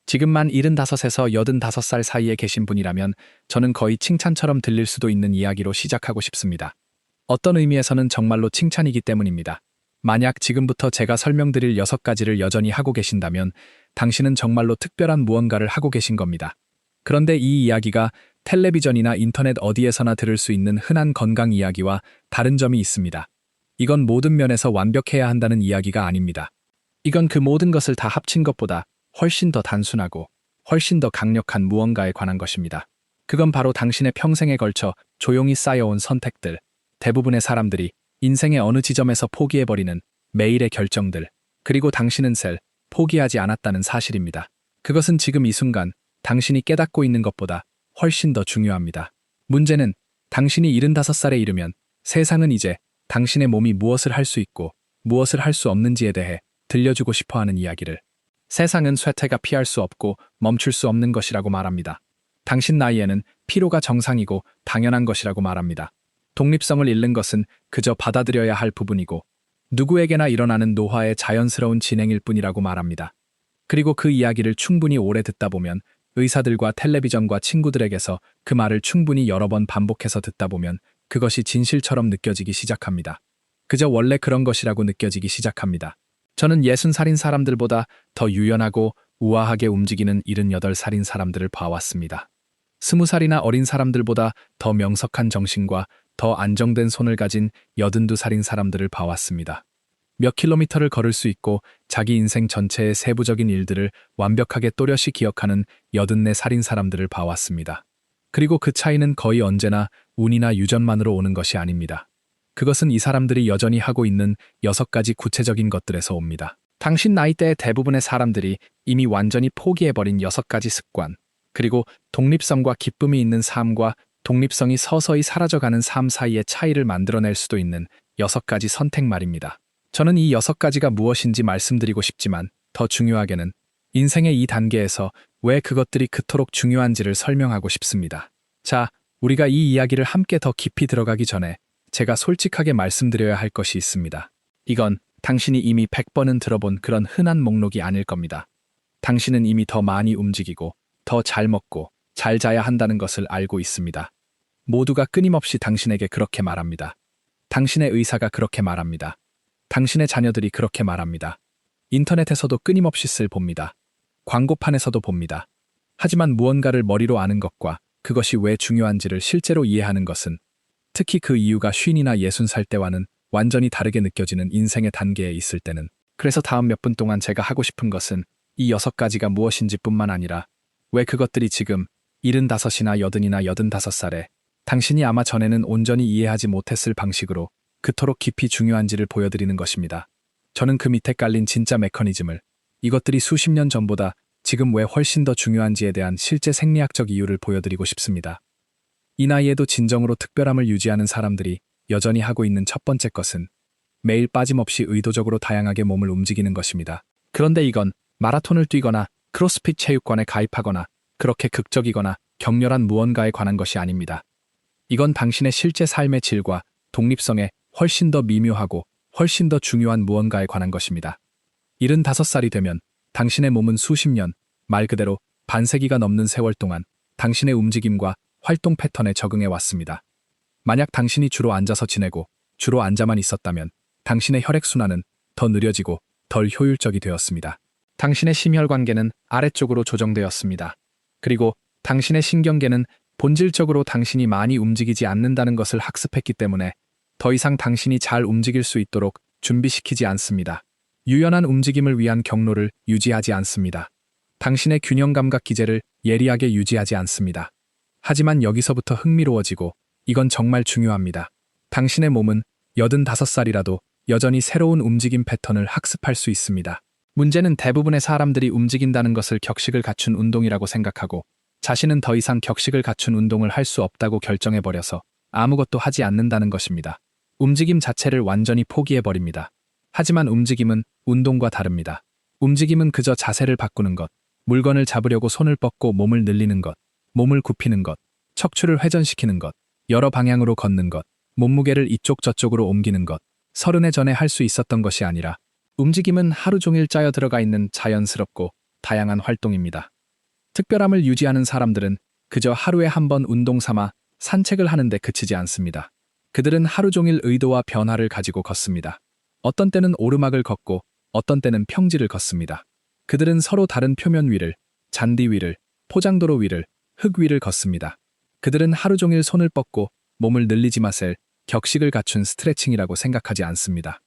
지금만 75에서 85살 사이에 계신 분이라면 저는 거의 칭찬처럼 들릴 수도 있는 이야기로 시작하고 싶습니다. 어떤 의미에서는 정말로 칭찬이기 때문입니다. 만약 지금부터 제가 설명드릴 6가지를 여전히 하고 계신다면 당신은 정말로 특별한 무언가를 하고 계신 겁니다. 그런데 이 이야기가 텔레비전이나 인터넷 어디에서나 들을 수 있는 흔한 건강 이야기와 다른 점이 있습니다. 이건 모든 면에서 완벽해야 한다는 이야기가 아닙니다. 이건 그 모든 것을 다 합친 것보다 훨씬 더 단순하고 훨씬 더 강력한 무언가에 관한 것입니다. 그건 바로 당신의 평생에 걸쳐 조용히 쌓여온 선택들, 대부분의 사람들이 인생의 어느 지점에서 포기해버리는 매일의 결정들, 그리고 당신은 포기하지 않았다는 사실입니다. 그것은 지금 이 순간 당신이 깨닫고 있는 것보다 훨씬 더 중요합니다. 문제는 당신이 75살에 이르면 세상은 이제 당신의 몸이 무엇을 할 수 있고 무엇을 할 수 없는지에 대해 들려주고 싶어하는 이야기를. 세상은 쇠퇴가 피할 수 없고 멈출 수 없는 것이라고 말합니다. 당신 나이에는 피로가 정상이고 당연한 것이라고 말합니다. 독립성을 잃는 것은 그저 받아들여야 할 부분이고 누구에게나 일어나는 노화의 자연스러운 진행일 뿐이라고 말합니다. 그리고 그 이야기를 충분히 오래 듣다 보면 의사들과 텔레비전과 친구들에게서 그 말을 충분히 여러 번 반복해서 듣다 보면 그것이 진실처럼 느껴지기 시작합니다. 그저 원래 그런 것이라고 느껴지기 시작합니다. 저는 60살인 사람들보다 더 유연하고 우아하게 움직이는 78살인 사람들을 봐왔습니다. 20살이나 어린 사람들보다 더 명석한 정신과 더 안정된 손을 가진 82살인 사람들을 봐왔습니다. 몇 킬로미터를 걸을 수 있고 자기 인생 전체의 세부적인 일들을 완벽하게 또렷이 기억하는 84살인 사람들을 봐왔습니다. 그리고 그 차이는 거의 언제나 운이나 유전만으로 오는 것이 아닙니다. 그것은 이 사람들이 여전히 하고 있는 6가지 구체적인 것들에서 옵니다. 당신 나이대의 대부분의 사람들이 이미 완전히 포기해버린 6가지 습관, 그리고 독립성과 기쁨이 있는 삶과 독립성이 서서히 사라져가는 삶 사이의 차이를 만들어낼 수도 있는 6가지 선택 말입니다. 저는 이 6가지가 무엇인지 말씀드리고 싶지만 더 중요하게는 인생의 이 단계에서 왜 그것들이 그토록 중요한지를 설명하고 싶습니다. 자, 우리가 이 이야기를 함께 더 깊이 들어가기 전에 제가 솔직하게 말씀드려야 할 것이 있습니다. 이건 당신이 이미 100번은 들어본 그런 흔한 목록이 아닐 겁니다. 당신은 이미 더 많이 움직이고 더 잘 먹고 잘 자야 한다는 것을 알고 있습니다. 모두가 끊임없이 당신에게 그렇게 말합니다. 당신의 의사가 그렇게 말합니다. 당신의 자녀들이 그렇게 말합니다. 인터넷에서도 끊임없이 봅니다. 광고판에서도 봅니다. 하지만 무언가를 머리로 아는 것과 그것이 왜 중요한지를 실제로 이해하는 것은 특히 그 이유가 50이나 60살 때와는 완전히 다르게 느껴지는 인생의 단계에 있을 때는 그래서 다음 몇 분 동안 제가 하고 싶은 것은 이 6가지가 무엇인지 뿐만 아니라 왜 그것들이 지금 75이나 80이나 85살에 당신이 아마 전에는 온전히 이해하지 못했을 방식으로 그토록 깊이 중요한지를 보여드리는 것입니다. 저는 그 밑에 깔린 진짜 메커니즘을 이것들이 수십 년 전보다 지금 왜 훨씬 더 중요한지에 대한 실제 생리학적 이유를 보여드리고 싶습니다. 이 나이에도 진정으로 특별함을 유지하는 사람들이 여전히 하고 있는 첫 번째 것은 매일 빠짐없이 의도적으로 다양하게 몸을 움직이는 것입니다. 그런데 이건 마라톤을 뛰거나 크로스핏 체육관에 가입하거나 그렇게 극적이거나 격렬한 무언가에 관한 것이 아닙니다. 이건 당신의 실제 삶의 질과 독립성에 훨씬 더 미묘하고 훨씬 더 중요한 무언가에 관한 것입니다. 75살이 되면 당신의 몸은 수십 년, 말 그대로 반세기가 넘는 세월 동안 당신의 움직임과 활동 패턴에 적응해 왔습니다. 만약 당신이 주로 앉아서 지내고 주로 앉아만 있었다면 당신의 혈액순환은 더 느려지고 덜 효율적이 되었습니다. 당신의 심혈관계는 아래쪽으로 조정되었습니다. 그리고 당신의 신경계는 본질적으로 당신이 많이 움직이지 않는다는 것을 학습했기 때문에 더 이상 당신이 잘 움직일 수 있도록 준비시키지 않습니다. 유연한 움직임을 위한 경로를 유지하지 않습니다. 당신의 균형 감각 기제를 예리하게 유지하지 않습니다. 하지만 여기서부터 흥미로워지고 이건 정말 중요합니다. 당신의 몸은 85살이라도 여전히 새로운 움직임 패턴을 학습할 수 있습니다. 문제는 대부분의 사람들이 움직인다는 것을 격식을 갖춘 운동이라고 생각하고 자신은 더 이상 격식을 갖춘 운동을 할 수 없다고 결정해버려서 아무것도 하지 않는다는 것입니다. 움직임 자체를 완전히 포기해버립니다. 하지만 움직임은 운동과 다릅니다. 움직임은 그저 자세를 바꾸는 것, 물건을 잡으려고 손을 뻗고 몸을 늘리는 것, 몸을 굽히는 것, 척추를 회전시키는 것, 여러 방향으로 걷는 것, 몸무게를 이쪽 저쪽으로 옮기는 것, 30해 전에 할 수 있었던 것이 아니라 움직임은 하루 종일 짜여 들어가 있는 자연스럽고 다양한 활동입니다. 특별함을 유지하는 사람들은 그저 하루에 한 번 운동 삼아 산책을 하는데 그치지 않습니다. 그들은 하루 종일 의도와 변화를 가지고 걷습니다. 어떤 때는 오르막을 걷고 어떤 때는 평지를 걷습니다. 그들은 서로 다른 표면 위를, 잔디 위를, 포장도로 위를, 흙 위를 걷습니다. 그들은 하루 종일 손을 뻗고 몸을 늘리지 마셀 격식을 갖춘 스트레칭이라고 생각하지 않습니다.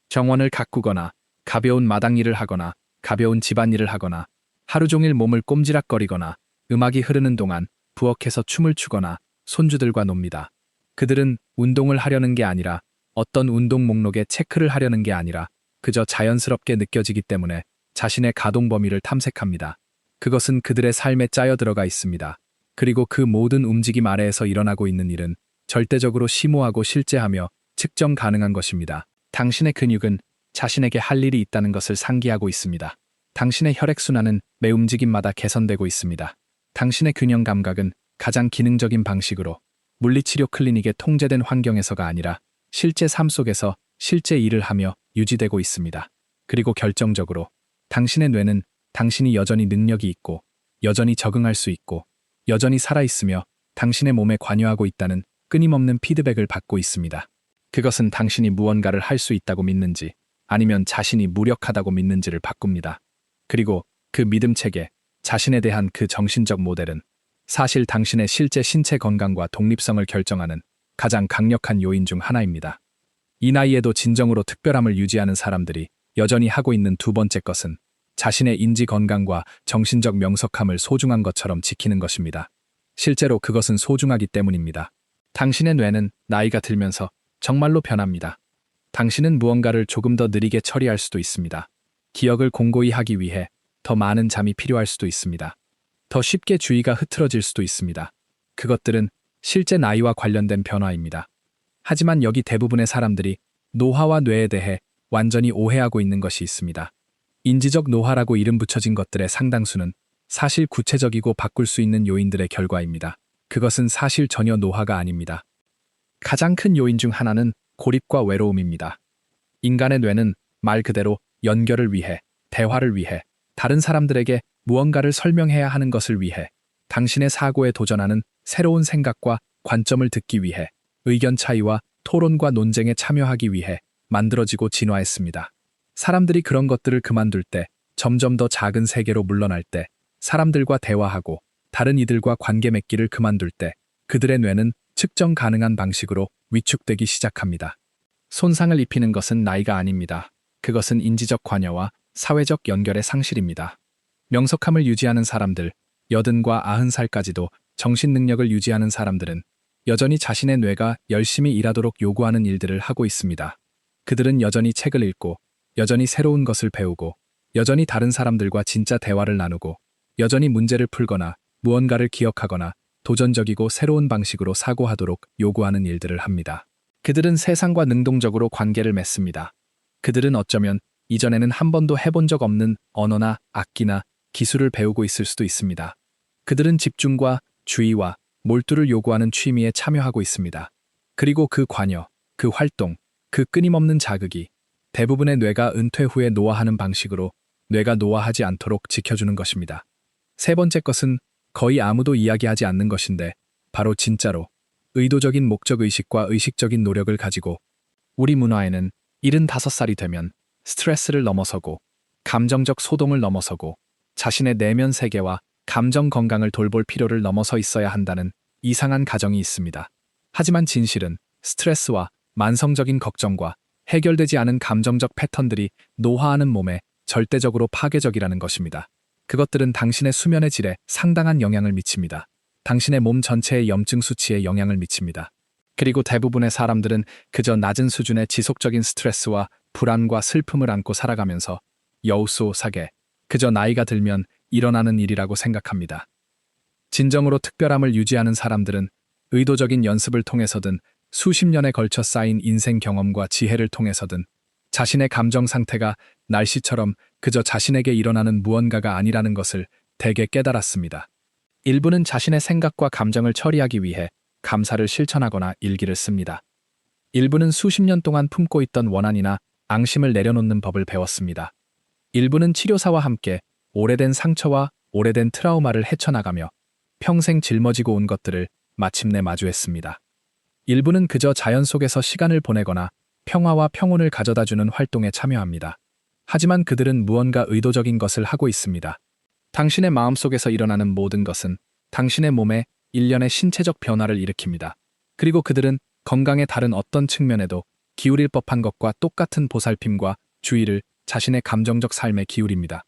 정원을 가꾸거나 가벼운 마당 일을 하거나 가벼운 집안일을 하거나 하루 종일 몸을 꼼지락거리거나 음악이 흐르는 동안 부엌에서 춤을 추거나 손주들과 놉니다. 그들은 운동을 하려는 게 아니라 어떤 운동 목록에 체크를 하려는 게 아니라 그저 자연스럽게 느껴지기 때문에 자신의 가동 범위를 탐색합니다. 그것은 그들의 삶에 짜여 들어가 있습니다. 그리고 그 모든 움직임 아래에서 일어나고 있는 일은 절대적으로 심오하고 실제하며 측정 가능한 것입니다. 당신의 근육은 자신에게 할 일이 있다는 것을 상기하고 있습니다. 당신의 혈액순환은 매 움직임마다 개선되고 있습니다. 당신의 균형 감각은 가장 기능적인 방식으로 물리치료 클리닉의 통제된 환경에서가 아니라 실제 삶 속에서 실제 일을 하며 유지되고 있습니다. 그리고 결정적으로 당신의 뇌는 당신이 여전히 능력이 있고 여전히 적응할 수 있고 여전히 살아있으며 당신의 몸에 관여하고 있다는 끊임없는 피드백을 받고 있습니다. 그것은 당신이 무언가를 할 수 있다고 믿는지 아니면 자신이 무력하다고 믿는지를 바꿉니다. 그리고 그 믿음 체계, 자신에 대한 그 정신적 모델은 사실 당신의 실제 신체 건강과 독립성을 결정하는 가장 강력한 요인 중 하나입니다. 이 나이에도 진정으로 특별함을 유지하는 사람들이 여전히 하고 있는 두 번째 것은 자신의 인지 건강과 정신적 명석함을 소중한 것처럼 지키는 것입니다. 실제로 그것은 소중하기 때문입니다. 당신의 뇌는 나이가 들면서 정말로 변합니다. 당신은 무언가를 조금 더 느리게 처리할 수도 있습니다. 기억을 공고히 하기 위해 더 많은 잠이 필요할 수도 있습니다. 더 쉽게 주의가 흐트러질 수도 있습니다. 그것들은 실제 나이와 관련된 변화입니다. 하지만 여기 대부분의 사람들이 노화와 뇌에 대해 완전히 오해하고 있는 것이 있습니다. 인지적 노화라고 이름 붙여진 것들의 상당수는 사실 구체적이고 바꿀 수 있는 요인들의 결과입니다. 그것은 사실 전혀 노화가 아닙니다. 가장 큰 요인 중 하나는 고립과 외로움입니다. 인간의 뇌는 말 그대로 연결을 위해, 대화를 위해, 다른 사람들에게 무언가를 설명해야 하는 것을 위해, 당신의 사고에 도전하는 새로운 생각과 관점을 듣기 위해, 의견 차이와 토론과 논쟁에 참여하기 위해 만들어지고 진화했습니다. 사람들이 그런 것들을 그만둘 때, 점점 더 작은 세계로 물러날 때, 사람들과 대화하고 다른 이들과 관계 맺기를 그만둘 때, 그들의 뇌는 측정 가능한 방식으로 위축되기 시작합니다. 손상을 입히는 것은 나이가 아닙니다. 그것은 인지적 관여와 사회적 연결의 상실입니다. 명석함을 유지하는 사람들, 80과 90살까지도 정신 능력을 유지하는 사람들은 여전히 자신의 뇌가 열심히 일하도록 요구하는 일들을 하고 있습니다. 그들은 여전히 책을 읽고, 여전히 새로운 것을 배우고, 여전히 다른 사람들과 진짜 대화를 나누고, 여전히 문제를 풀거나 무언가를 기억하거나 도전적이고 새로운 방식으로 사고하도록 요구하는 일들을 합니다. 그들은 세상과 능동적으로 관계를 맺습니다. 그들은 어쩌면 이전에는 한 번도 해본 적 없는 언어나 악기나 기술을 배우고 있을 수도 있습니다. 그들은 집중과 주의와 몰두를 요구하는 취미에 참여하고 있습니다. 그리고 그 관여, 그 활동, 그 끊임없는 자극이 대부분의 뇌가 은퇴 후에 노화하는 방식으로 뇌가 노화하지 않도록 지켜주는 것입니다. 세 번째 것은 거의 아무도 이야기하지 않는 것인데 바로 진짜로 의도적인 목적의식과 의식적인 노력을 가지고 우리 문화에는 75살이 되면 스트레스를 넘어서고 감정적 소동을 넘어서고 자신의 내면 세계와 감정 건강을 돌볼 필요를 넘어서 있어야 한다는 이상한 가정이 있습니다. 하지만 진실은 스트레스와 만성적인 걱정과 해결되지 않은 감정적 패턴들이 노화하는 몸에 절대적으로 파괴적이라는 것입니다. 그것들은 당신의 수면의 질에 상당한 영향을 미칩니다. 당신의 몸 전체의 염증 수치에 영향을 미칩니다. 그리고 대부분의 사람들은 그저 낮은 수준의 지속적인 스트레스와 불안과 슬픔을 안고 살아가면서 여우소사게 그저 나이가 들면 일어나는 일이라고 생각합니다. 진정으로 특별함을 유지하는 사람들은 의도적인 연습을 통해서든 수십 년에 걸쳐 쌓인 인생 경험과 지혜를 통해서든 자신의 감정 상태가 날씨처럼 그저 자신에게 일어나는 무언가가 아니라는 것을 대개 깨달았습니다. 일부는 자신의 생각과 감정을 처리하기 위해 감사를 실천하거나 일기를 씁니다. 일부는 수십 년 동안 품고 있던 원한이나 앙심을 내려놓는 법을 배웠습니다. 일부는 치료사와 함께 오래된 상처와 오래된 트라우마를 헤쳐나가며 평생 짊어지고 온 것들을 마침내 마주했습니다. 일부는 그저 자연 속에서 시간을 보내거나 평화와 평온을 가져다주는 활동에 참여합니다. 하지만 그들은 무언가 의도적인 것을 하고 있습니다. 당신의 마음속에서 일어나는 모든 것은 당신의 몸에 일련의 신체적 변화를 일으킵니다. 그리고 그들은 건강의 다른 어떤 측면에도 기울일 법한 것과 똑같은 보살핌과 주의를 자신의 감정적 삶에 기울입니다.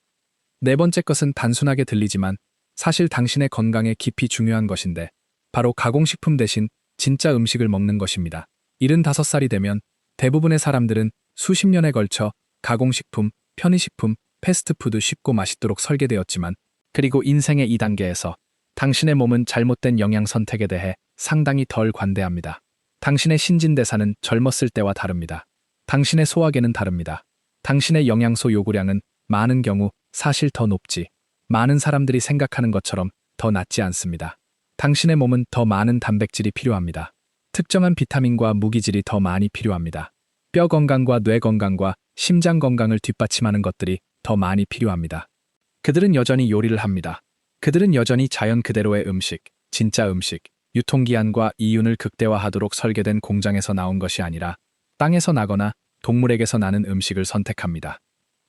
네 번째 것은 단순하게 들리지만 사실 당신의 건강에 깊이 중요한 것인데 바로 가공식품 대신 진짜 음식을 먹는 것입니다. 75살이 되면 대부분의 사람들은 수십 년에 걸쳐 가공식품, 편의식품, 패스트푸드 쉽고 맛있도록 설계되었지만 그리고 인생의 2단계에서 당신의 몸은 잘못된 영양 선택에 대해 상당히 덜 관대합니다. 당신의 신진대사는 젊었을 때와 다릅니다. 당신의 소화계는 다릅니다. 당신의 영양소 요구량은 많은 경우 사실 더 높지, 많은 사람들이 생각하는 것처럼 더 낮지 않습니다. 당신의 몸은 더 많은 단백질이 필요합니다. 특정한 비타민과 무기질이 더 많이 필요합니다. 뼈 건강과 뇌 건강과 심장 건강을 뒷받침하는 것들이 더 많이 필요합니다. 그들은 여전히 요리를 합니다. 그들은 여전히 자연 그대로의 음식, 진짜 음식, 유통기한과 이윤을 극대화하도록 설계된 공장에서 나온 것이 아니라 땅에서 나거나 동물에게서 나는 음식을 선택합니다.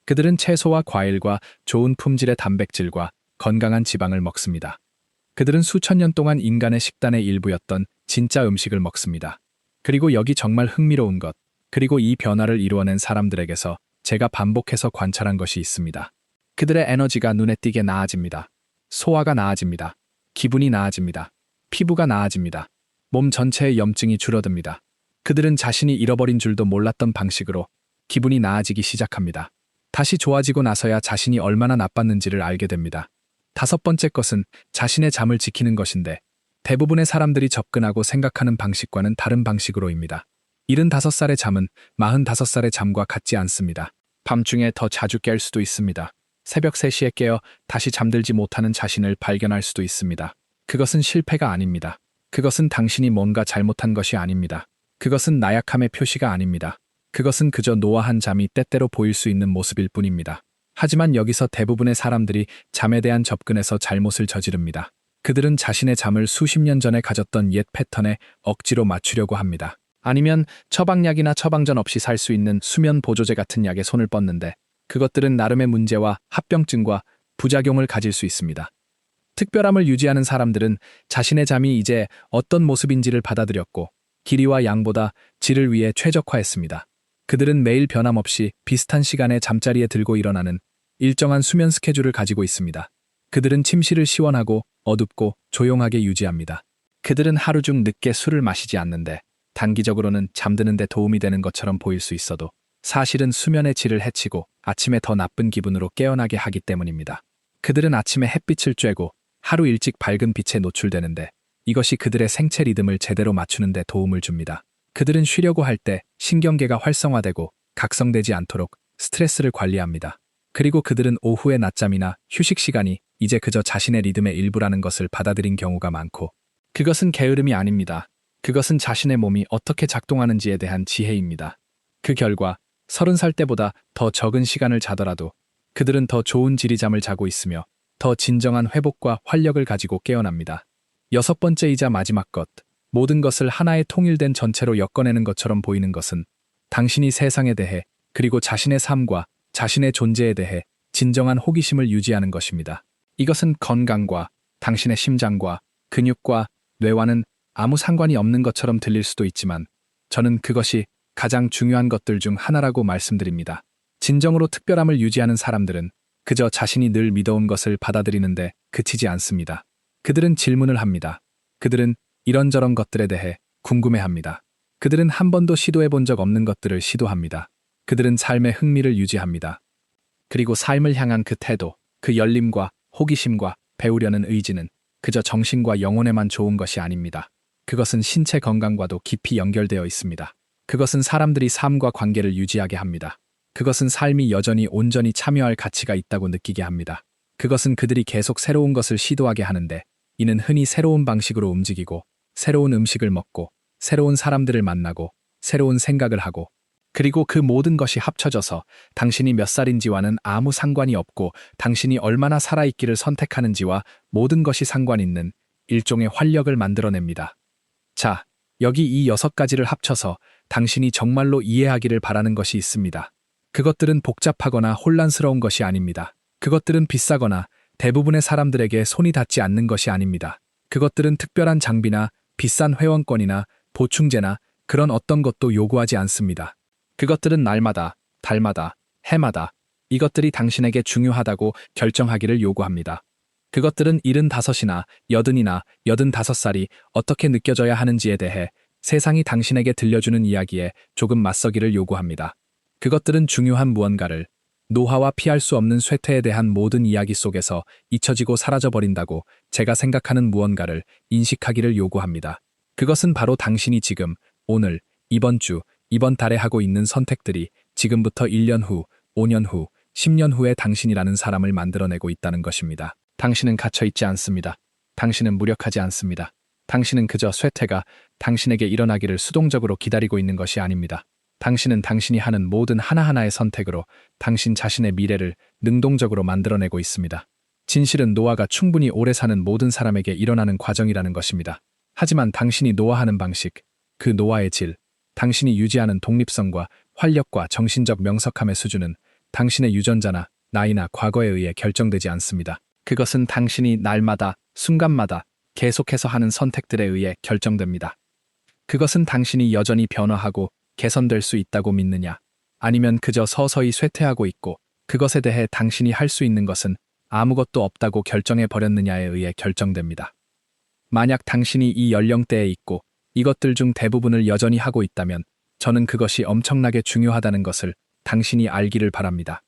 그들은 채소와 과일과 좋은 품질의 단백질과 건강한 지방을 먹습니다. 그들은 수천 년 동안 인간의 식단의 일부였던 진짜 음식을 먹습니다. 그리고 여기 정말 흥미로운 것, 그리고 이 변화를 이루어낸 사람들에게서 제가 반복해서 관찰한 것이 있습니다. 그들의 에너지가 눈에 띄게 나아집니다. 소화가 나아집니다. 기분이 나아집니다. 피부가 나아집니다. 몸 전체의 염증이 줄어듭니다. 그들은 자신이 잃어버린 줄도 몰랐던 방식으로 기분이 나아지기 시작합니다. 다시 좋아지고 나서야 자신이 얼마나 나빴는지를 알게 됩니다. 다섯 번째 것은 자신의 잠을 지키는 것인데 대부분의 사람들이 접근하고 생각하는 방식과는 다른 방식으로입니다. 75살의 잠은 45살의 잠과 같지 않습니다. 밤중에 더 자주 깰 수도 있습니다. 새벽 3시에 깨어 다시 잠들지 못하는 자신을 발견할 수도 있습니다. 그것은 실패가 아닙니다. 그것은 당신이 뭔가 잘못한 것이 아닙니다. 그것은 나약함의 표시가 아닙니다. 그것은 그저 노화한 잠이 때때로 보일 수 있는 모습일 뿐입니다. 하지만 여기서 대부분의 사람들이 잠에 대한 접근에서 잘못을 저지릅니다. 그들은 자신의 잠을 수십 년 전에 가졌던 옛 패턴에 억지로 맞추려고 합니다. 아니면 처방약이나 처방전 없이 살 수 있는 수면 보조제 같은 약에 손을 뻗는데 그것들은 나름의 문제와 합병증과 부작용을 가질 수 있습니다. 특별함을 유지하는 사람들은 자신의 잠이 이제 어떤 모습인지를 받아들였고 길이와 양보다 질을 위해 최적화했습니다. 그들은 매일 변함없이 비슷한 시간에 잠자리에 들고 일어나는 일정한 수면 스케줄을 가지고 있습니다. 그들은 침실을 시원하고 어둡고 조용하게 유지합니다. 그들은 하루 중 늦게 술을 마시지 않는데 단기적으로는 잠드는 데 도움이 되는 것처럼 보일 수 있어도 사실은 수면의 질을 해치고 아침에 더 나쁜 기분으로 깨어나게 하기 때문입니다. 그들은 아침에 햇빛을 쬐고 하루 일찍 밝은 빛에 노출되는데 이것이 그들의 생체 리듬을 제대로 맞추는 데 도움을 줍니다. 그들은 쉬려고 할 때 신경계가 활성화되고 각성되지 않도록 스트레스를 관리합니다. 그리고 그들은 오후의 낮잠이나 휴식 시간이 이제 그저 자신의 리듬의 일부라는 것을 받아들인 경우가 많고 그것은 게으름이 아닙니다. 그것은 자신의 몸이 어떻게 작동하는지에 대한 지혜입니다. 그 결과 30살 때보다 더 적은 시간을 자더라도 그들은 더 좋은 질의 잠을 자고 있으며 더 진정한 회복과 활력을 가지고 깨어납니다. 여섯 번째이자 마지막 것, 모든 것을 하나의 통일된 전체로 엮어내는 것처럼 보이는 것은 당신이 세상에 대해 그리고 자신의 삶과 자신의 존재에 대해 진정한 호기심을 유지하는 것입니다. 이것은 건강과 당신의 심장과 근육과 뇌와는 아무 상관이 없는 것처럼 들릴 수도 있지만 저는 그것이 가장 중요한 것들 중 하나라고 말씀드립니다. 진정으로 특별함을 유지하는 사람들은 그저 자신이 늘 믿어온 것을 받아들이는데 그치지 않습니다. 그들은 질문을 합니다. 그들은 이런저런 것들에 대해 궁금해합니다. 그들은 한 번도 시도해 본 적 없는 것들을 시도합니다. 그들은 삶의 흥미를 유지합니다. 그리고 삶을 향한 그 태도, 그 열림과 호기심과 배우려는 의지는 그저 정신과 영혼에만 좋은 것이 아닙니다. 그것은 신체 건강과도 깊이 연결되어 있습니다. 그것은 사람들이 삶과 관계를 유지하게 합니다. 그것은 삶이 여전히 온전히 참여할 가치가 있다고 느끼게 합니다. 그것은 그들이 계속 새로운 것을 시도하게 하는데 이는 흔히 새로운 방식으로 움직이고 새로운 음식을 먹고 새로운 사람들을 만나고 새로운 생각을 하고 그리고 그 모든 것이 합쳐져서 당신이 몇 살인지와는 아무 상관이 없고 당신이 얼마나 살아있기를 선택하는지와 모든 것이 상관 있는 일종의 활력을 만들어냅니다. 자, 여기 이 6가지를 합쳐서 당신이 정말로 이해하기를 바라는 것이 있습니다. 그것들은 복잡하거나 혼란스러운 것이 아닙니다. 그것들은 비싸거나 대부분의 사람들에게 손이 닿지 않는 것이 아닙니다. 그것들은 특별한 장비나 비싼 회원권이나 보충제나 그런 어떤 것도 요구하지 않습니다. 그것들은 날마다, 달마다, 해마다 이것들이 당신에게 중요하다고 결정하기를 요구합니다. 그것들은 75이나 80이나 85살이 어떻게 느껴져야 하는지에 대해 세상이 당신에게 들려주는 이야기에 조금 맞서기를 요구합니다. 그것들은 중요한 무언가를 노화와 피할 수 없는 쇠퇴에 대한 모든 이야기 속에서 잊혀지고 사라져버린다고 제가 생각하는 무언가를 인식하기를 요구합니다. 그것은 바로 당신이 지금, 오늘, 이번 주, 이번 달에 하고 있는 선택들이 지금부터 1년 후, 5년 후, 10년 후에 당신이라는 사람을 만들어내고 있다는 것입니다. 당신은 갇혀있지 않습니다. 당신은 무력하지 않습니다. 당신은 그저 쇠퇴가 당신에게 일어나기를 수동적으로 기다리고 있는 것이 아닙니다. 당신은 당신이 하는 모든 하나하나의 선택으로 당신 자신의 미래를 능동적으로 만들어내고 있습니다. 진실은 노화가 충분히 오래 사는 모든 사람에게 일어나는 과정이라는 것입니다. 하지만 당신이 노화하는 방식, 그 노화의 질, 당신이 유지하는 독립성과 활력과 정신적 명석함의 수준은 당신의 유전자나 나이나 과거에 의해 결정되지 않습니다. 그것은 당신이 날마다, 순간마다 계속해서 하는 선택들에 의해 결정됩니다. 그것은 당신이 여전히 변화하고 개선될 수 있다고 믿느냐, 아니면 그저 서서히 쇠퇴하고 있고 그것에 대해 당신이 할 수 있는 것은 아무것도 없다고 결정해 버렸느냐에 의해 결정됩니다. 만약 당신이 이 연령대에 있고 이것들 중 대부분을 여전히 하고 있다면 저는 그것이 엄청나게 중요하다는 것을 당신이 알기를 바랍니다.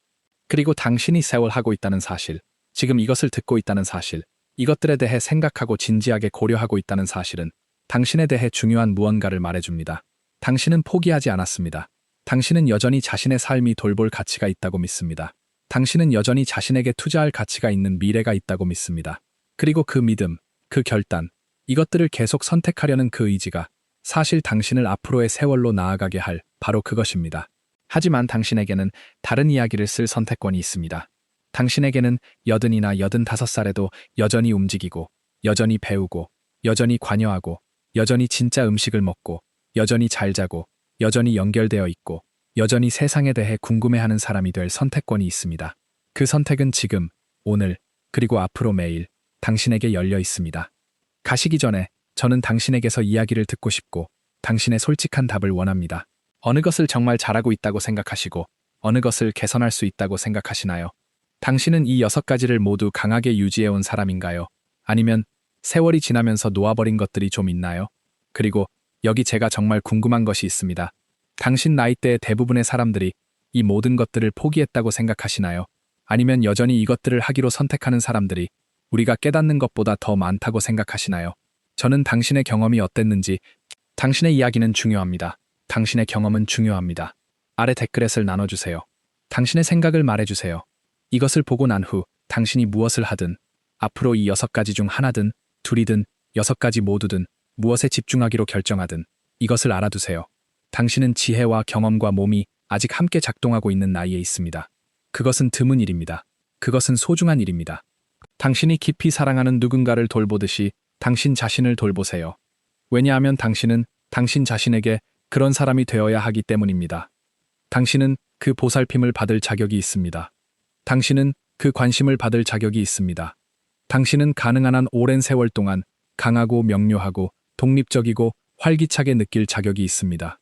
그리고 당신이 세월하고 있다는 사실, 지금 이것을 듣고 있다는 사실, 이것들에 대해 생각하고 진지하게 고려하고 있다는 사실은 당신에 대해 중요한 무언가를 말해줍니다. 당신은 포기하지 않았습니다. 당신은 여전히 자신의 삶이 돌볼 가치가 있다고 믿습니다. 당신은 여전히 자신에게 투자할 가치가 있는 미래가 있다고 믿습니다. 그리고 그 믿음, 그 결단, 이것들을 계속 선택하려는 그 의지가 사실 당신을 앞으로의 세월로 나아가게 할 바로 그것입니다. 하지만 당신에게는 다른 이야기를 쓸 선택권이 있습니다. 당신에게는 80이나 85살에도 여전히 움직이고, 여전히 배우고, 여전히 관여하고, 여전히 진짜 음식을 먹고, 여전히 잘 자고, 여전히 연결되어 있고, 여전히 세상에 대해 궁금해하는 사람이 될 선택권이 있습니다. 그 선택은 지금, 오늘, 그리고 앞으로 매일 당신에게 열려 있습니다. 가시기 전에 저는 당신에게서 이야기를 듣고 싶고 당신의 솔직한 답을 원합니다. 어느 것을 정말 잘하고 있다고 생각하시고 어느 것을 개선할 수 있다고 생각하시나요? 당신은 이 6가지를 모두 강하게 유지해온 사람인가요? 아니면 세월이 지나면서 놓아버린 것들이 좀 있나요? 그리고 여기 제가 정말 궁금한 것이 있습니다. 당신 나이대의 대부분의 사람들이 이 모든 것들을 포기했다고 생각하시나요? 아니면 여전히 이것들을 하기로 선택하는 사람들이 우리가 깨닫는 것보다 더 많다고 생각하시나요? 저는 당신의 경험이 어땠는지, 당신의 이야기는 중요합니다. 당신의 경험은 중요합니다. 아래 댓글에서 나눠주세요. 당신의 생각을 말해주세요. 이것을 보고 난 후 당신이 무엇을 하든, 앞으로 이 6가지 중 하나든, 둘이든, 6가지 모두든, 무엇에 집중하기로 결정하든 이것을 알아두세요. 당신은 지혜와 경험과 몸이 아직 함께 작동하고 있는 나이에 있습니다. 그것은 드문 일입니다. 그것은 소중한 일입니다. 당신이 깊이 사랑하는 누군가를 돌보듯이 당신 자신을 돌보세요. 왜냐하면 당신은 당신 자신에게 그런 사람이 되어야 하기 때문입니다. 당신은 그 보살핌을 받을 자격이 있습니다. 당신은 그 관심을 받을 자격이 있습니다. 당신은 가능한 한 오랜 세월 동안 강하고 명료하고 독립적이고 활기차게 느낄 자격이 있습니다.